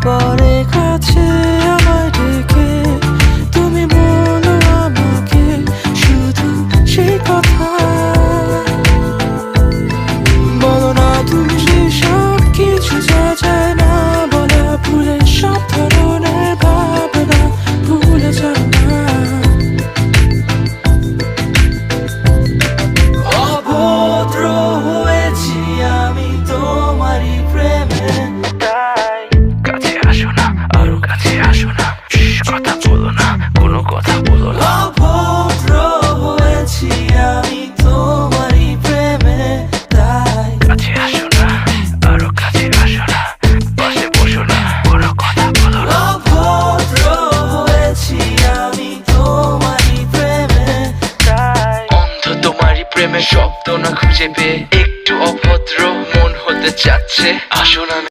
পরে কাছে আমায় ডেকে তুমি বলো আমাকে শুধু সেই কথা। বলো না তুমি সব কিছু যা যায় না বলা, ভুলে সব ধরনের ভাবনা ভুলে যাও না। অভদ্র হয়েছি আমি তোমারই প্রেমে, তাই কাছে আসো না, আরো কাছে আসো না, কথা বলো না, কোনো কথা বলো না। অভদ্র হয়েছি আমি তোমারই প্রেমে, তাই কাছে আসো না, আরো কাছে আসো না, পাশে বসো না, কোনো কথা বলো না। অভদ্র হয়েছি আমি তোমারই প্রেমে, তাই অন্ধ তোমারই প্রেমে শব্দ না খুঁজে পেয়ে একটু অভদ্র মন হতে চাচ্ছে। আসো না।